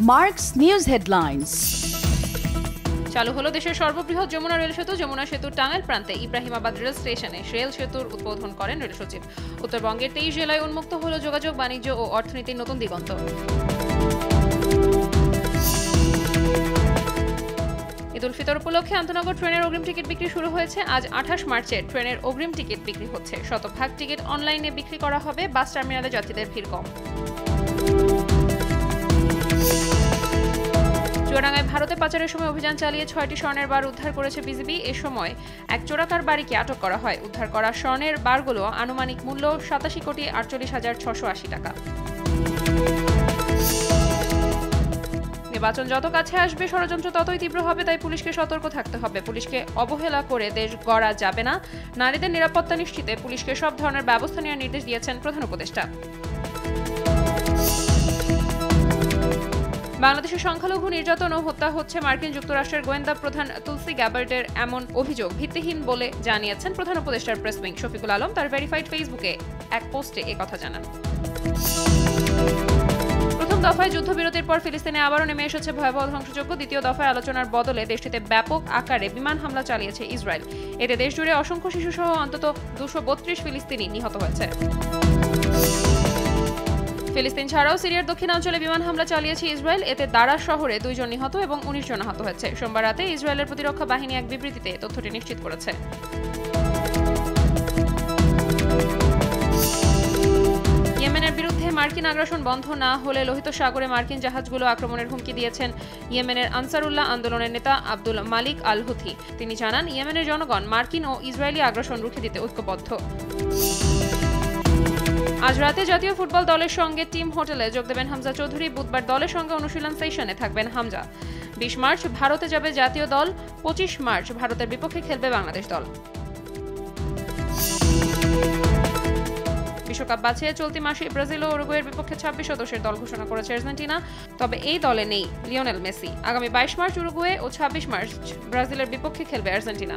Mark's News Headlines. চালু হলো দেশের সর্ববৃহৎ যমুনা রেল সেতু। যমুনা সেতুর টাঙ্গাইল প্রান্তে ইব্রাহিমাবাদ রেল স্টেশনে রেল সেতুর উদ্বোধন করেন রেল সচিব। উত্তরবঙ্গের 23 জেলায় উন্মুক্ত হলো যোগাযোগ, বাণিজ্য ও অর্থনীতির নতুন দিগন্ত। ঈদ উল ফিতর উপলক্ষে আন্তনগর ট্রেনের অগ্রিম টিকিট বিক্রি শুরু হয়েছে। আজ 28 মার্চে ট্রেনের অগ্রিম টিকিট বিক্রি হচ্ছে। শতভাগ টিকিট অনলাইনে বিক্রি করা হবে। বাস টার্মিনালে যাত্রীদের ভিড় কম। চুয়াডাঙ্গায় ভারতে পাচারের সময় অভিযান চালিয়ে 6টি স্বর্ণের বার উদ্ধার করেছে বিজিবি। এ সময় এক চোরাকার বাড়িকে আটক করা হয়। উদ্ধার করা স্বর্ণের বারগুলো আনুমানিক মূল্য 87,48,680 টাকা। নির্বাচন যত কাছে আসবে ষড়যন্ত্র ততই তীব্র হবে, তাই পুলিশকে সতর্ক থাকতে হবে। পুলিশকে অবহেলা করে দেশ গড়া যাবে না। নারীদের নিরাপত্তা নিশ্চিতে পুলিশকে সব ধরনের ব্যবস্থা নেওয়ার নির্দেশ দিয়েছেন প্রধান উপদেষ্টা। বাংলাদেশে সংখ্যালঘু নির্যাতন ও হত্যা হচ্ছে। মার্কিন যুক্তরাষ্ট্রের গোয়েন্দা প্রধান তুলসি গ্যাবার্টের এমন অভিযোগ ভিত্তিহীন বলে জানিয়েছেন প্রধান উপদেষ্টার প্রেস উইং। শফিকুল আলম তার ভেরিফাইড ফেসবুকে এক পোস্টে একথা জানান। প্রথম দফায় যুদ্ধবিরতির পর ফিলিস্তিনে আবারও নেমে এসেছে ভয়াবহ ধ্বংসযজ্ঞ। দ্বিতীয় দফায় আলোচনার বদলে দেশটিতে ব্যাপক আকারে বিমান হামলা চালিয়েছে ইসরায়েল। এতে দেশজুড়ে অসংখ্য শিশুসহ অন্তত 232 ফিলিস্তিনি নিহত হয়েছে। ফিলিস্তিন ছাড়াও সিরিয়ার দক্ষিণাঞ্চলে বিমান হামলা চালিয়েছে ইসরায়েল। এতে দারা শহরে 2 জন নিহত এবং 19 জন আহত হয়েছে। সোমবার রাতে ইসরায়েলের প্রতিরক্ষা বাহিনী এক বিবৃতিতে তথ্যটি নিশ্চিত করেছে। ইয়েমেনের বিরুদ্ধে মার্কিন আগ্রাসন বন্ধ না হলে লোহিত সাগরে মার্কিন জাহাজগুলো আক্রমণের হুমকি দিয়েছেন ইয়েমেনের আনসারুল্লাহ আন্দোলনের নেতা আব্দুল মালিক আল হুথি। তিনি জানান, ইয়েমেনের জনগণ মার্কিন ও ইসরায়েলি আগ্রাসন রুখে দিতে ঐক্যবদ্ধ। আজ রাতে জাতীয় ফুটবল দলের সঙ্গে টিম হোটেলে যোগ দেবেন হামজা চৌধুরী। বুধবার দলের সঙ্গে অনুশীলন সেশনে থাকবেন হামজা। 20 মার্চ ভারতে যাবে জাতীয় দল। 25 মার্চ ভারতের বিপক্ষে খেলবে বাংলাদেশ দল। বিশ্বকাপ বাছাইয়ে চলতি মাসে ব্রাজিল ও উরুগুয়ের বিপক্ষে 26 সদস্যের দল ঘোষণা করেছে আর্জেন্টিনা। তবে এই দলে নেই লিওনেল মেসি। আগামী 22 মার্চ উরুগুয়ে ও 26 মার্চ ব্রাজিলের বিপক্ষে খেলবে আর্জেন্টিনা।